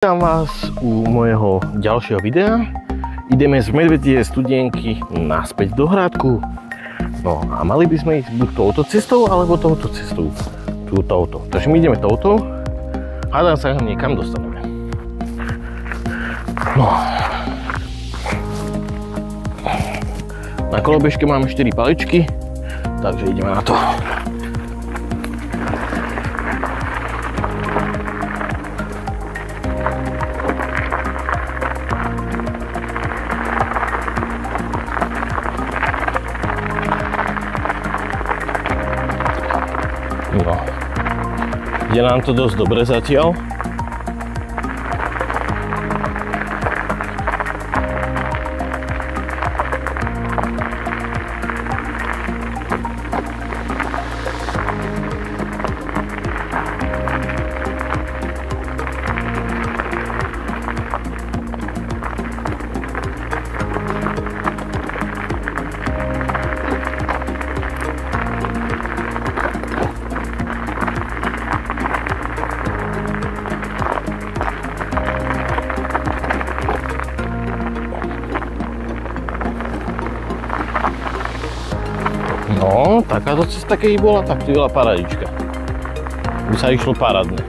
Vítam vás u môjho ďalšieho videa. Ideme z Medvedie Studienky naspäť do Hrádku. No a mali by sme ísť buď touto cestou, alebo touto cestou. Touto. Takže my ideme touto. Hádam sa niekam dostaneme. No. Na kolobežke máme 4 paličky, takže ideme na to. No. Ide nám to dosť dobre zatiaľ. No, takáto cesta, keď bola, tak to bola paradička. By sa išlo parádne.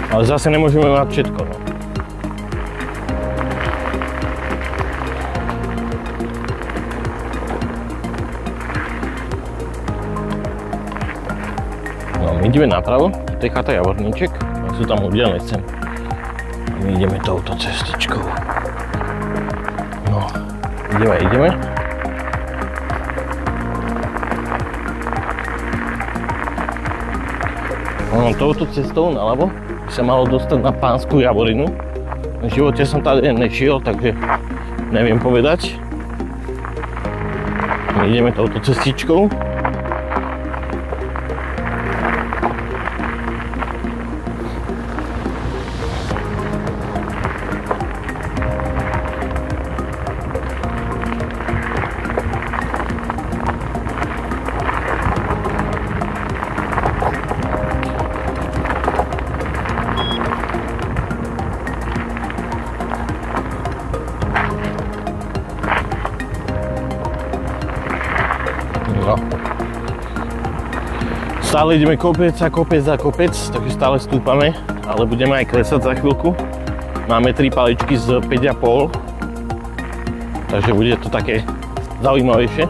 Ale zase nemôžeme mať všetko, no. No, my ideme napravo, to je chata Javorníček, a sú tam ľudia, nechcem. A my ideme touto cestičkou. No, ideme. Touto cestou naľavo by sa malo dostať na Pánsku Javorinu. V živote som tady nešiel, takže neviem povedať. My ideme touto cestičkou. No. Stále ideme kopec za kopec, takže stále stúpame, ale budeme aj klesať za chvíľku. Máme 3 paličky z 5,5, takže bude to také zaujímavejšie.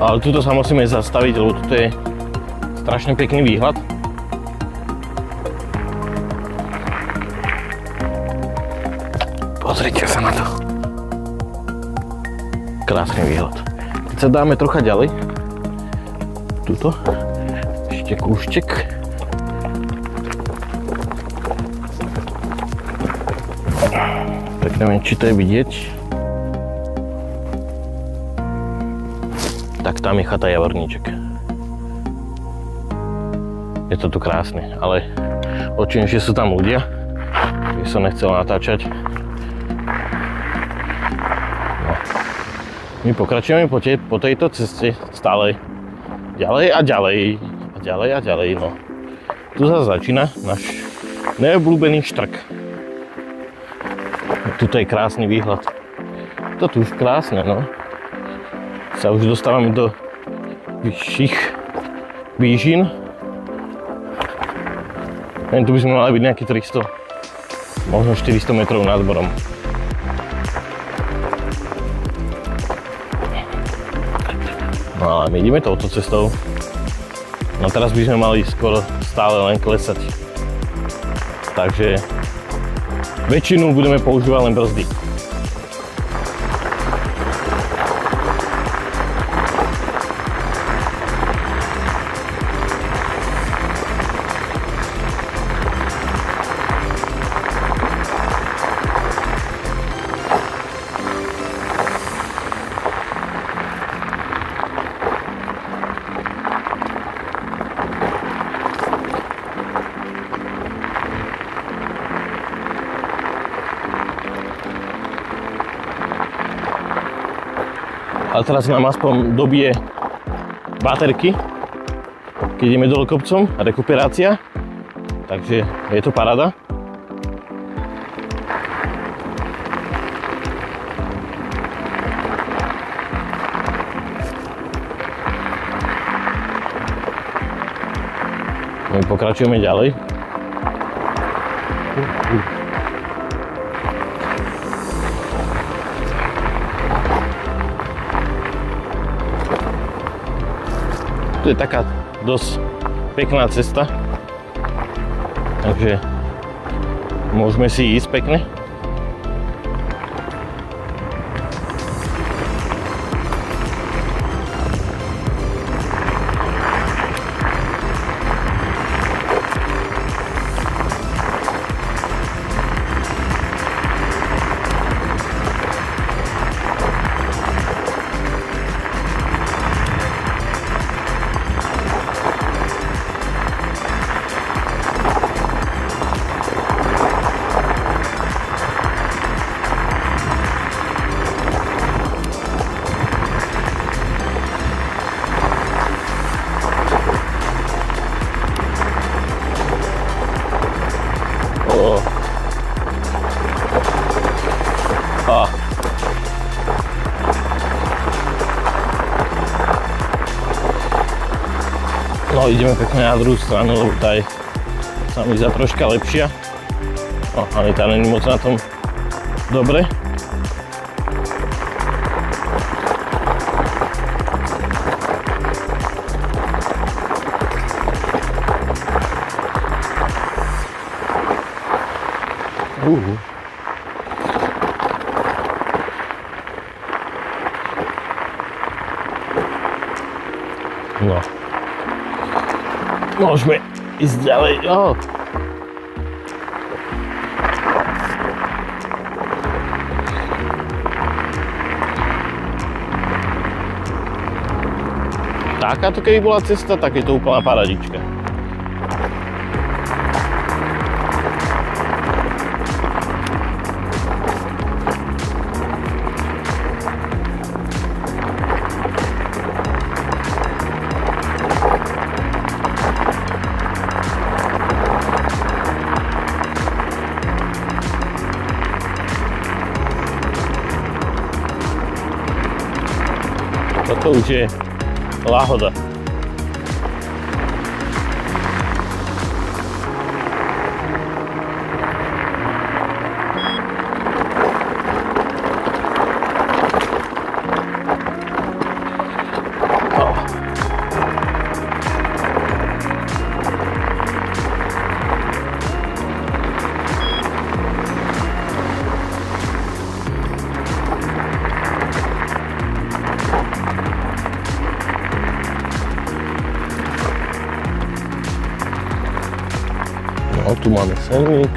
Ale tuto sa musíme zastaviť, lebo tuto je strašne pekný výhľad. Pozrite sa na to. Krásny výhľad. Keď sa dáme trocha ďalej, tuto, ešte kúštek. Tak neviem, či to je vidieť. Tak tam je chata Javorníček. Je to tu krásne, ale očím, že sú tam ľudia, že som nechcel natáčať. My pokračujeme po tejto ceste stále ďalej a ďalej, no. Tu sa začína náš neobľúbený štrk. Tuto je krásny výhľad. To tu už krásne, no. Sa už dostávame do vyšších výžin. Tu by sme mali byť nejakých 300, možno 400 metrov nad morom. No ale my ideme touto cestou. No teraz by sme mali skoro stále len klesať. Takže väčšinu budeme používať len brzdy. A teraz nám aspoň dobije baterky, keď ideme dole kopcom, rekuperácia, takže je to paráda. My pokračujeme ďalej. Tu je taká dosť pekná cesta, takže môžeme si ísť pekne. No, ideme pekne na druhú stranu, lebo tá je sa mi zdá troška lepšia. No, ale tá není moc na tom dobre. No. Môžeme ísť ďalej. Oh. Takáto keby bola cesta, tak je to úplná paradička. Toto už je láhoda. No, tu máme servík.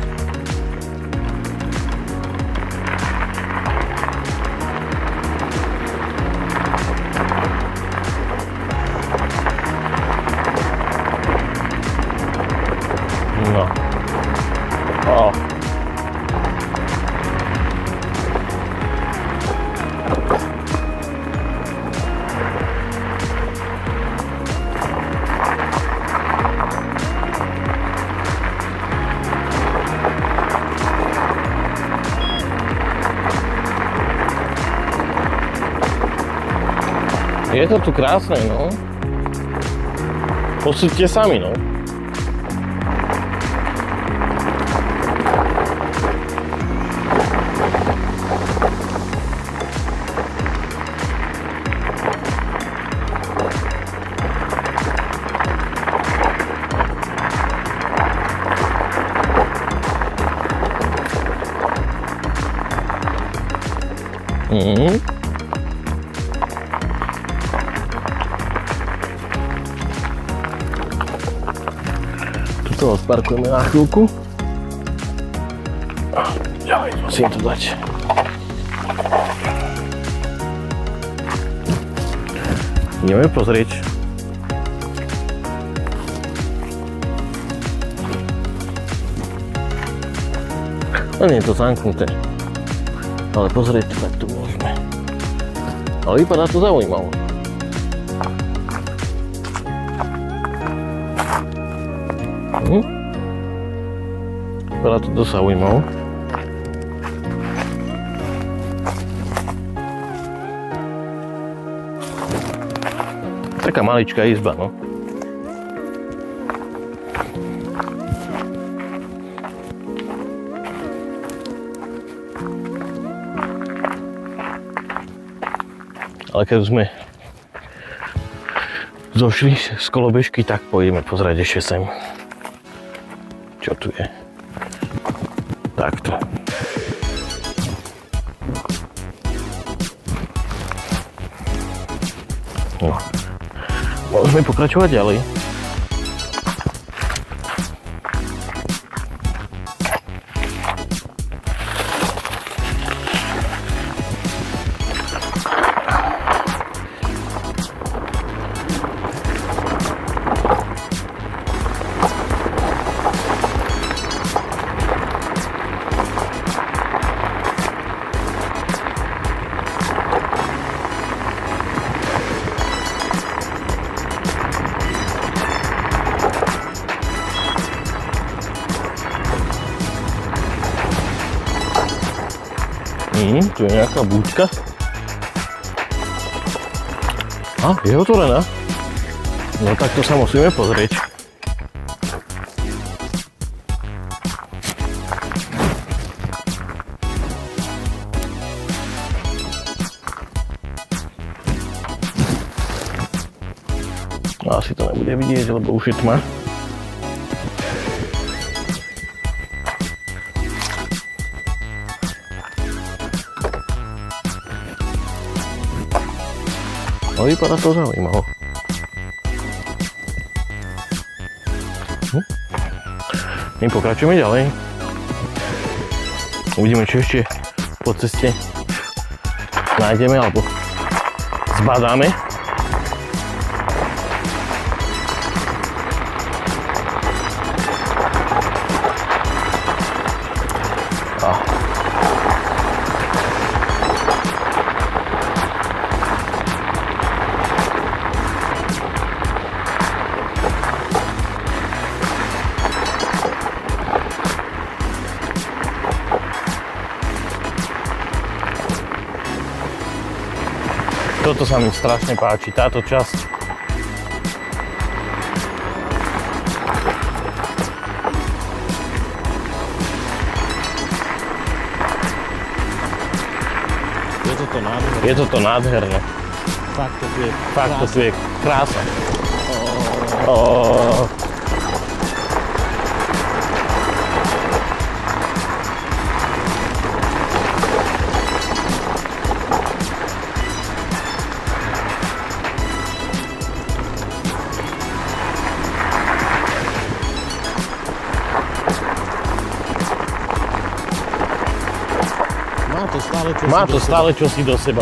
No. O. Je to tu krásne, no. Posúďte sami, no. Tuto odparkujeme na chvíľku. Ďalej, musím to dať. Ideme pozrieť. No nie je to zamknuté. Ale pozrieť, tak tu môžeme. Ale vypadá to zaujímavé. Veľa to zaujímavé. Taká maličká izba, no. Ale keď sme zošli z kolobežky, tak pôjdeme pozrieť ešte sem. Čo tu je? Takto. No. Môžeme pokračovať ďalej. Tu je nejaká búďka. A, je otvorená. No tak to sa musíme pozrieť. Asi to nebude vidieť, lebo už je tma. No vypadá to zaujímavé. My pokračujeme ďalej. Uvidíme, čo ešte po ceste nájdeme alebo zbadáme. Toto sa mi strašne páči, táto časť. Je toto nádherné. Fakt to tu je krása. Má to stále čosi do seba.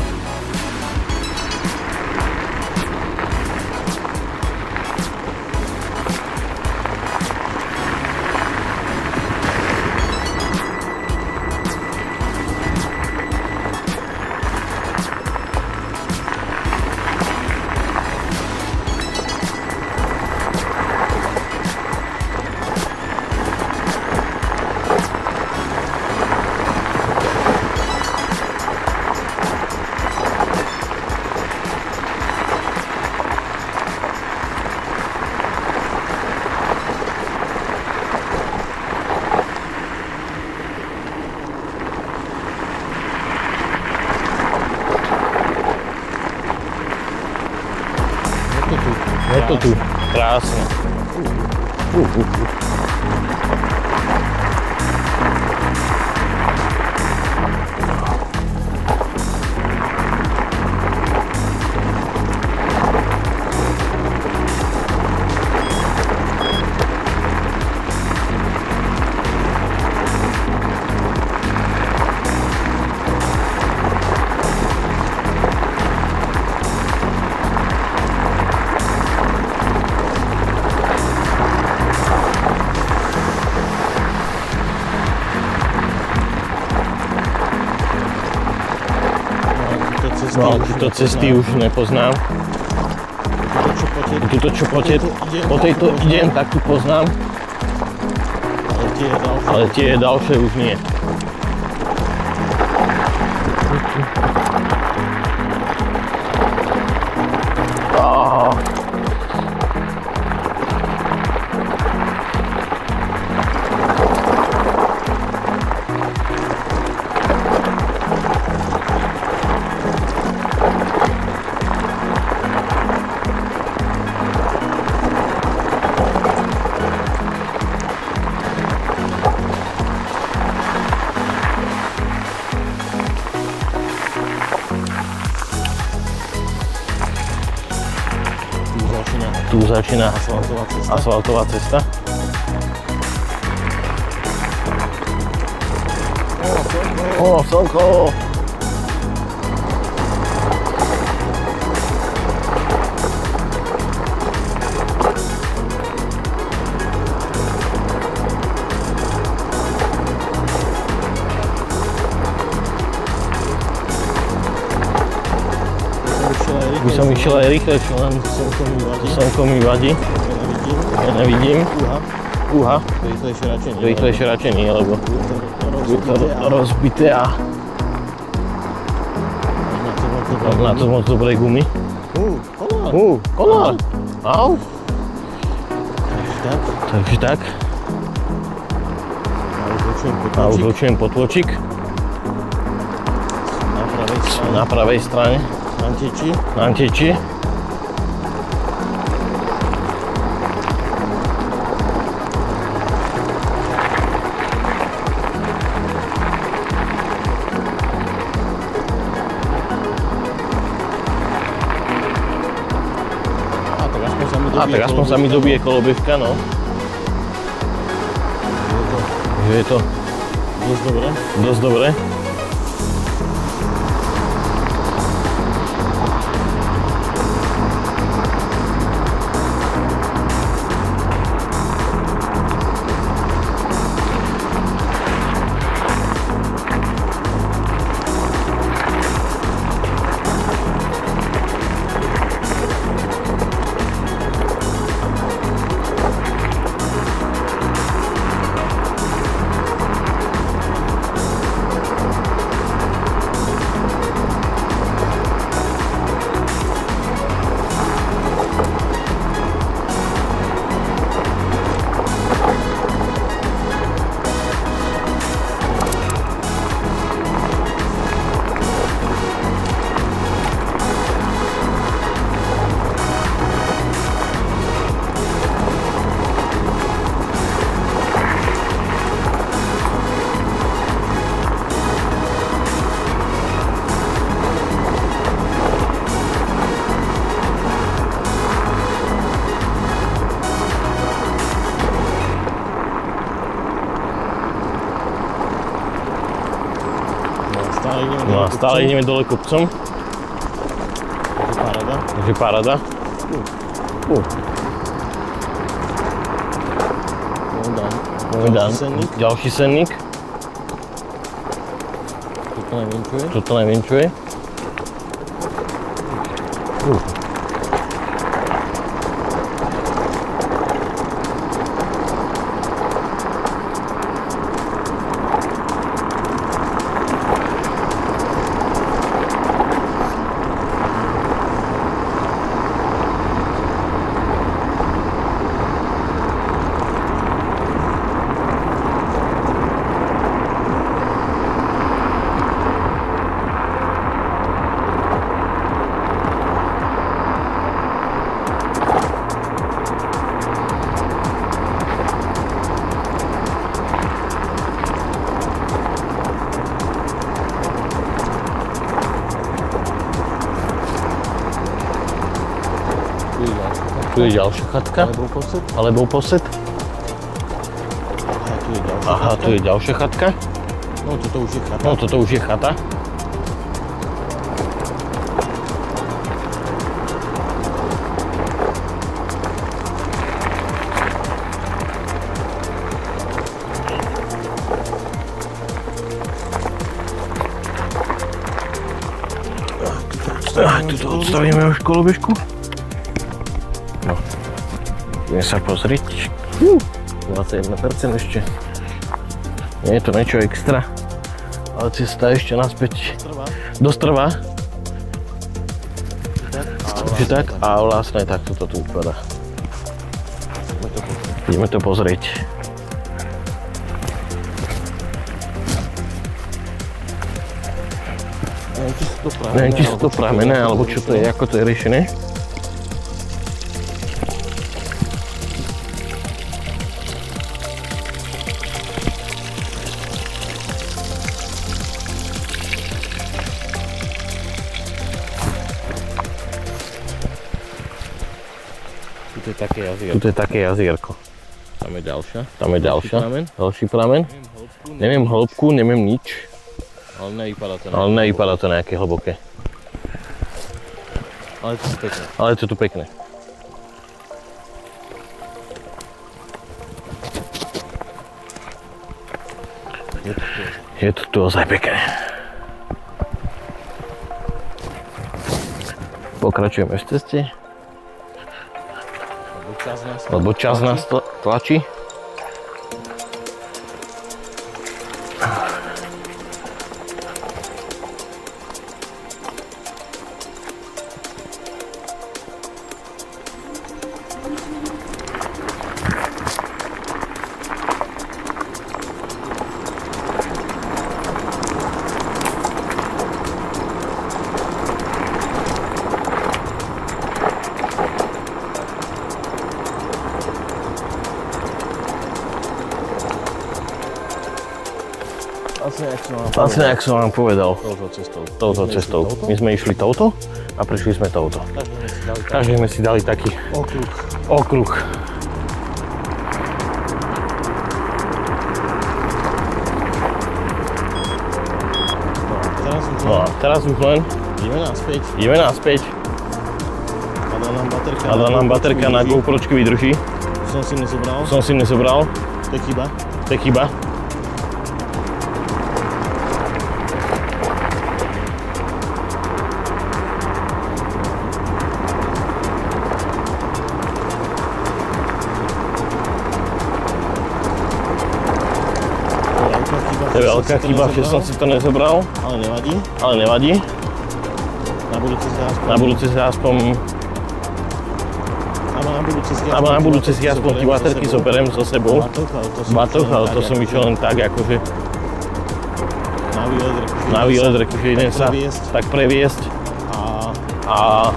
Je to tu krásne. No, tieto cesty už nepoznám. Tuto, čo po tejto idem, tak tu poznám. Ale tie ďalšie už nie. Tu začína asfaltová cesta. Ó, slnko! By som išiel aj rýchlejšie, len slnko mi vadí. Ja nevidím. Uha. Rýchlejšie radšej nie, lebo je to rozbité a na to moc dobré gumy. Kolár. Au. Takže tak. A už odlučujem potôčik. Na pravej strane. Na Anteči. A tak aspoň sa mi dobije kolobežka, no. Že je to dosť dobré. No a stále ideme dole kopcom. Takže paráda. Ďalší senník. Toto nevinčuje. Tu je ďalšia chatka. Alebo posed. Aha, tu je ďalšia chatka. No, toto už je chata. No, toto už je chata. Tu odstavíme už kolobežku. No, ideme sa pozrieť. 21% ešte. Nie je to niečo extra, ale cesta ešte naspäť dosť trvá. Že tak? A vlastne takto to tu vypadá. Ideme to pozrieť. Neviem, či sú to pramené, alebo čo to je, ako to je riešené. Tuto je také jazierko. Tam je ďalšia. Tam je ďalšia. Ďalší pramen. Neviem hĺbku, neviem nič. Ale nevypadá to nejaké hlboké. Ale to je pekné. Ale je to tu pekné. Je to tu ozaj pekné. Pokračujeme v ceste. Lebo čas nás tlačí. Vlastne, jak som vám povedal, touto cestou. My sme išli touto a prišli sme touto. Takže sme si dali taký okruh. No a teraz už len ideme naspäť. A dá nám baterka na GoPročky vydrží. Som si nezobral. To je chyba. To je veľká chyba, že som si to nezobral. Ale nevadí. Na budúce si aspoň... Alebo na budúce si aspoň tie baterky zoberiem so sebou. Batoh, ale to som išiel len tak, akože... Na výlet, že idem sa tak previesť. A...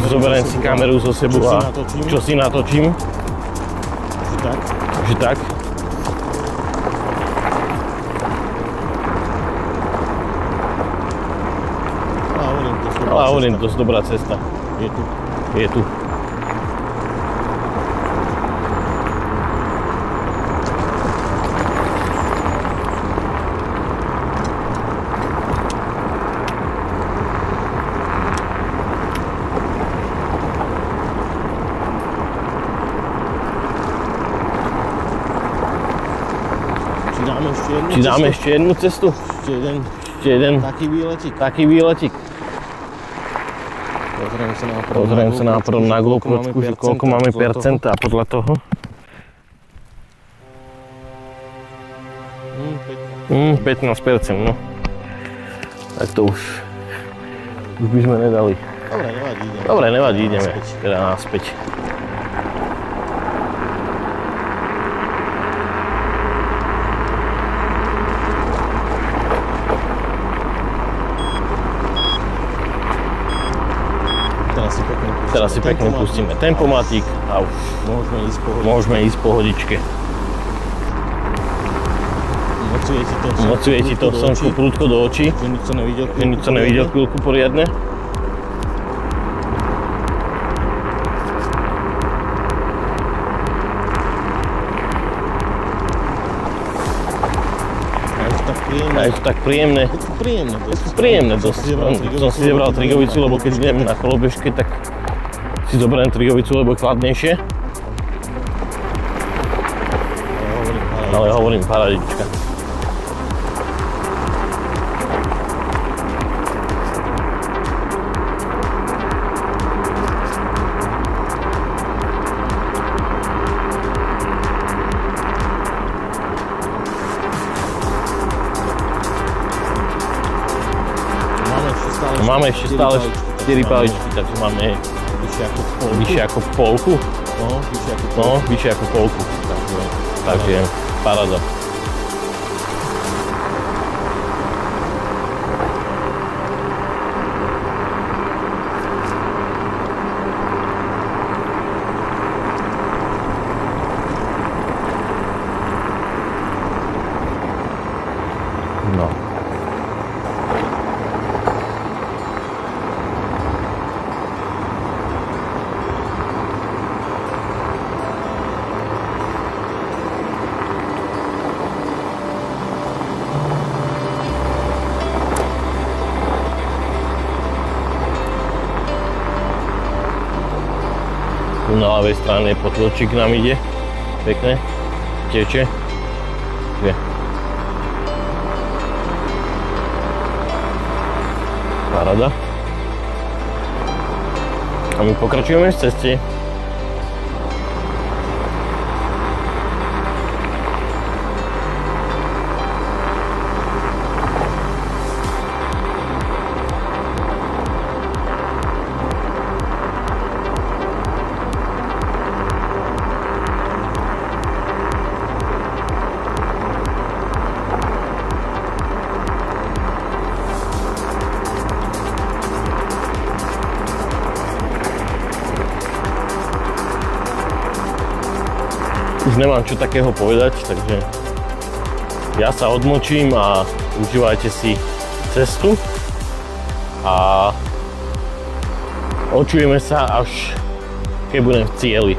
zoberiem si kameru so sebou a čo si natočím. Že tak. Ale hovorím, dosť dobrá cesta. Je tu. Či dáme ešte jednu cestu? Ešte jeden. Taký výletík. Pozriem sa najprv na GoPročku, že koľko máme percent a podľa toho. 15%, no. Tak to už by sme nedali. Dobre, nevadí, ideme teda naspäť. Teraz si pekne pustíme tempomatik a už môžeme ísť po hodičke. Mocuje ti to slnko prúdko do očí, že nič sa nevidel chvíľku poriadne. A je to tak príjemné. Príjemné dosť. Som si zebral trigovicu, lebo keď idem na kolobežke, tak si zoberiem trigovicu, lebo je chladnejšie. Ale hovorím paradička. máme ešte stále 4 paličky, takže máme vyššie ako polku. No, vyššie ako polku. Takže paráda. No. Tu na ľavej strane potĺčik nám ide. Pekne. Teče. Je. Paráda. A my pokračujeme v ceste. Už nemám čo takého povedať, takže ja sa odmočím a užívajte si cestu a počujeme sa, až keď budem v cieli.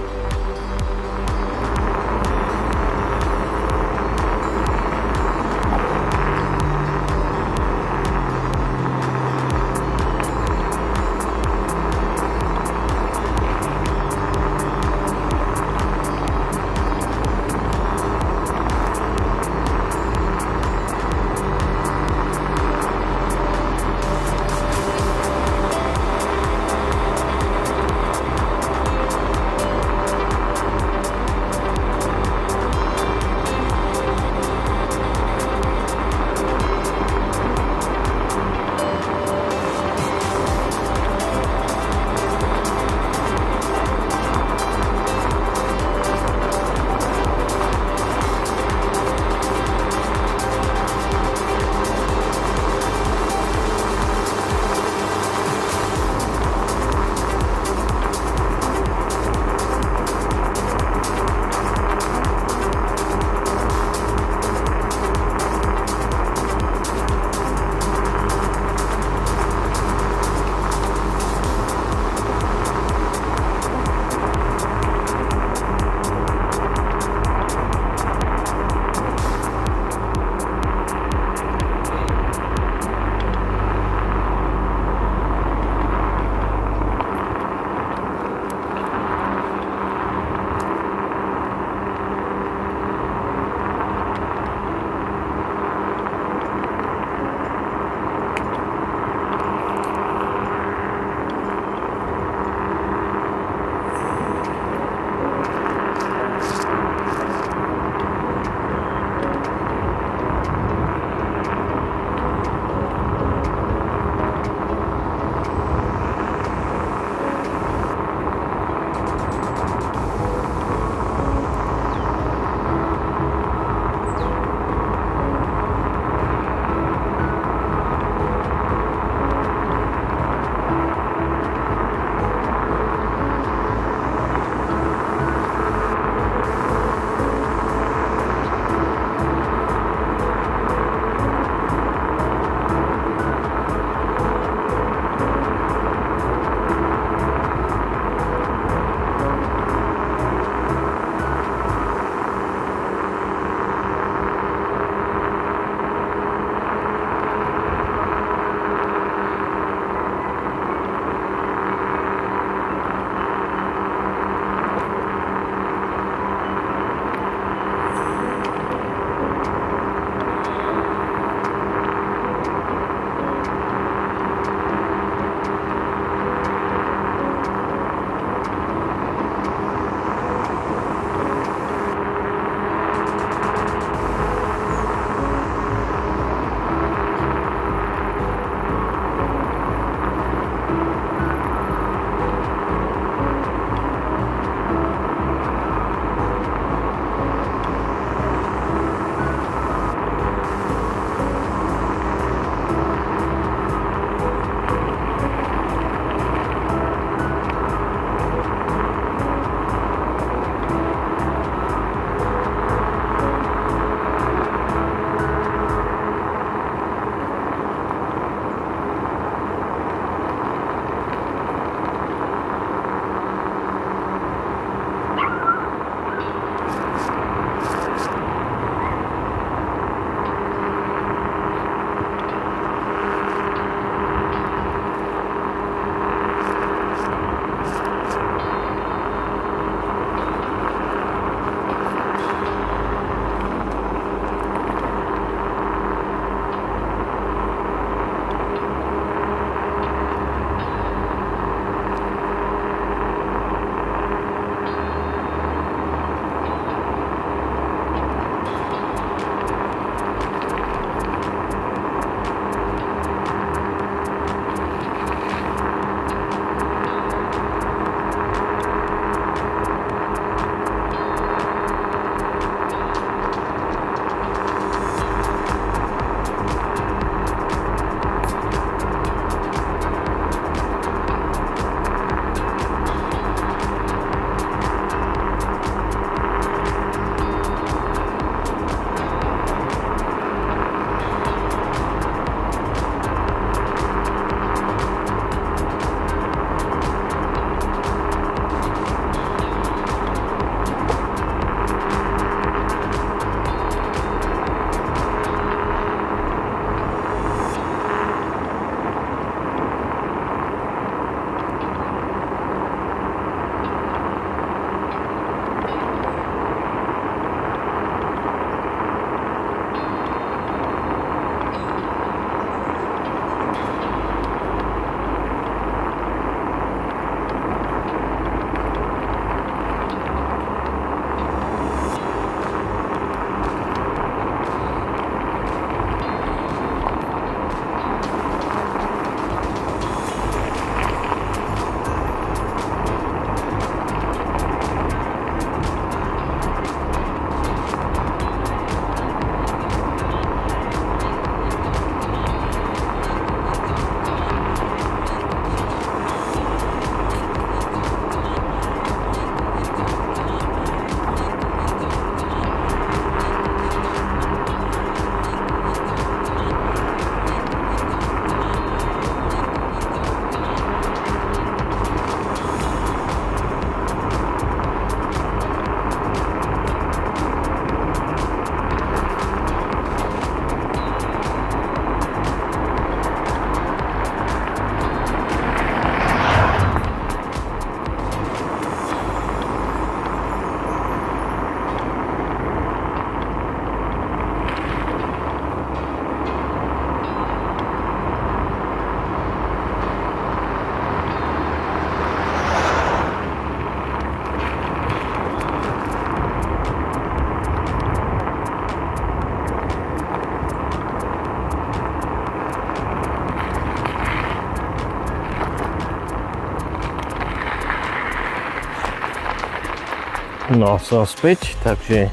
No, som späť, takže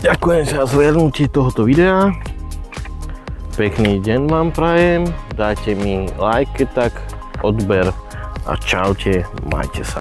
ďakujem za zhliadnutie tohoto videa. Pekný deň vám prajem, dajte mi like, tak odber a čaute, majte sa.